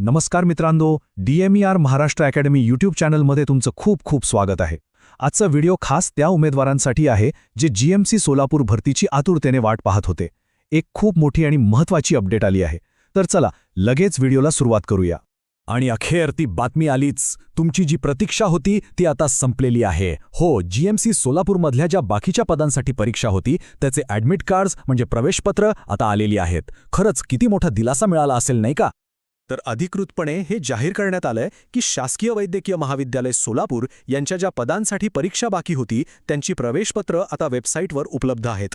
नमस्कार मित्रांनो, DMER Maharashtra academy YouTube चॅनलमध्ये तुमचं खूप खूप स्वागत आहे. आजचा व्हिडिओ खास त्या उमेदवारांसाठी आहे जे GMC सोलापूर भरतीची आतुरतेने वाट पाहत होते. एक खूप मोठी आणि महत्त्वाची अपडेट आली आहे. तर चला लगेच व्हिडिओला सुरुवात करूया. आणि अखेर ती बातमी आलीच. तुमची जी प्रतीक्षा होती ती आता संपलेली आहे. हो, GMC सोलापूरमधल्या ज्या बाकीच्या पदांसाठी परीक्षा होती त्याचे ॲडमिट कार्ड्स म्हणजे प्रवेशपत्र आता आलेली आहेत. खरंच किती मोठा दिलासा मिळाला असेल नाही का? तर अधिकृतपणे हे जाहीर करण्यात आलंय की शासकीय वैद्यकीय महाविद्यालय सोलापूर यांच्या ज्या पदांसाठी परीक्षा बाकी होती त्यांची प्रवेशपत्र आता वेबसाईटवर उपलब्ध आहेत.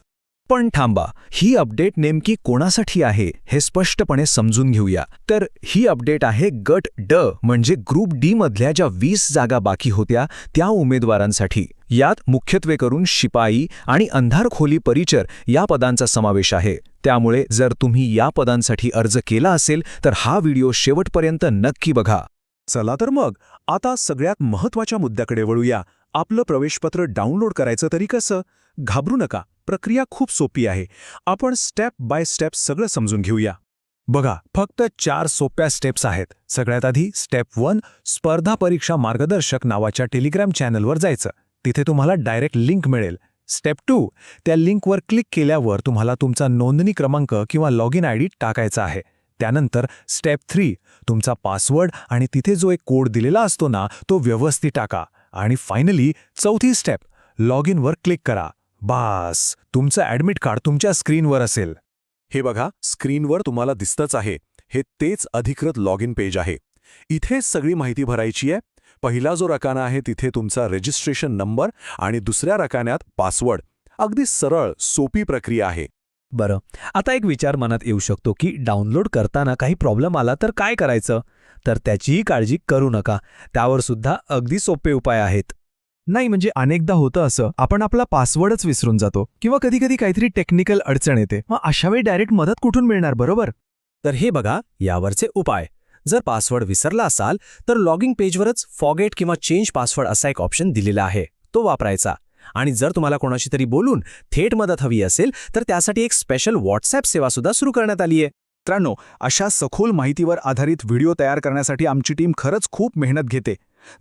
पण थांबा, ही अपडेट नेमकी कोणासाठी आहे हे स्पष्टपणे समजून घेऊया. तर ही अपडेट आहे गट ड म्हणजे ग्रुप डी मधल्या ज्या 20 जागा बाकी होत्या त्या उमेदवारांसाठी. यात मुख्यत्वे करून शिपाई आणि अंधारखोली परिचर या पदांचा समावेश आहे. त्यामुळे जर तुम्ही या पदांसाठी अर्ज केला असेल तर हा व्हिडिओ शेवटपर्यंत नक्की बघा. चला तर मग आता सगळ्यात महत्त्वाच्या मुद्द्याकडे वळूया. आपलं प्रवेशपत्र डाउनलोड करायचं तरी कसं? घाबरू नका, प्रक्रिया खूप सोपी आहे. आपण स्टेप बाय स्टेप सगळं समजून घेऊया. बघा, फक्त 4 सोप्या स्टेप्स आहेत. सगळ्यात आधी स्टेप 1, स्पर्धा परीक्षा मार्गदर्शक नावाच्या टेलिग्राम चॅनलवर जायचं. तिथे तुम्हाला डायरेक्ट लिंक मिळेल. स्टेप 2, त्या लिंकवर क्लिक केल्यावर तुम्हाला तुमचा नोंदणी क्रमांक किंवा लॉगिन ID टाकायचा आहे. त्यानंतर स्टेप 3, तुमचा पासवर्ड आणि तिथे जो एक कोड दिलेला असतो ना तो व्यवस्थित टाका. आणि फायनली चौथी स्टेप, लॉग इनवर क्लिक करा. बास, तुमचं ॲडमिट कार्ड तुमच्या स्क्रीनवर असेल. हे बघा, स्क्रीनवर तुम्हाला दिसतच आहे. हे तेच अधिकृत लॉग इन पेज आहे. इथे सगळी माहिती भरायची आहे. पहिला जो रकाना आहे तिथे तुमचा रजिस्ट्रेशन नंबर आणि दुसऱ्या रकान्यात पासवर्ड. अगदी सरळ सोपी प्रक्रिया आहे. बरं, आता एक विचार मनात येऊ शकतो की डाउनलोड करताना काही प्रॉब्लेम आला तर काय करायचं? तर त्याचीही काळजी करू नका. त्यावर सुद्धा अगदी सोपे उपाय आहेत. नाही म्हणजे अनेकदा होतं असं, आपण आपला पासवर्डच विसरून जातो किंवा कधीकधी काहीतरी टेक्निकल अडचण येते. मग अशावेळी डायरेक्ट मदत कुठून मिळणार, बरोबर? तर हे बघा यावरचे उपाय. जर पासवर्ड विसरला असाल तर लॉगिंग पेजवरच फॉरगेट किंवा चेंज पासवर्ड असा एक ऑप्शन दिलेला आहे, तो वापरायचा. आणि जर तुम्हाला कोणाशी तरी बोलून थेट मदत हवी असेल तर त्यासाठी एक स्पेशल व्हॉट्सॲप सेवा सुद्धा सुरू करण्यात आली आहे. मित्रांनो, अशा सखोल माहितीवर आधारित व्हिडिओ तयार करण्यासाठी आमची टीम खरंच खूप मेहनत घेते.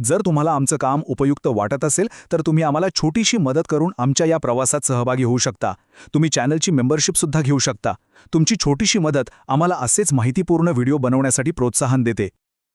जर तुम्हाला आमचं काम उपयुक्त वाटत असेल तर तुम्ही आम्हाला छोटीशी मदत करून आमच्या या प्रवासात सहभागी होऊ शकता. तुम्ही चॅनलची मेंबरशिपसुद्धा घेऊ शकता. तुमची छोटीशी मदत आम्हाला असेच माहितीपूर्ण व्हिडिओ बनवण्यासाठी प्रोत्साहन देते.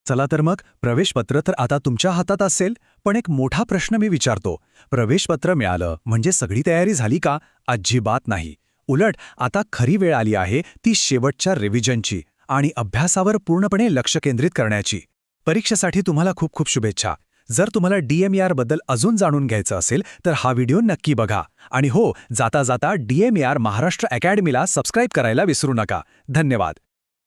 चला तर मग, प्रवेशपत्र तर आता तुमच्या हातात असेल. पण एक मोठा प्रश्न मी विचारतो, प्रवेशपत्र मिळालं म्हणजे सगळी तयारी झाली का? अजिबात नाही. उलट आता खरी वेळ आली आहे ती शेवटच्या रिव्हिजनची आणि अभ्यासावर पूर्णपणे लक्ष केंद्रित करण्याची. परीक्षेसाठी तुम्हाला खूप खूप शुभेच्छा. जर तुम्हाला DMER बद्दल अजून जाणून घ्यायचं असेल तर हा व्हिडिओ नक्की बघा. आणि हो, जाता जाता DMER महाराष्ट्र अकॅडमीला सबस्क्राईब करायला विसरू नका. धन्यवाद.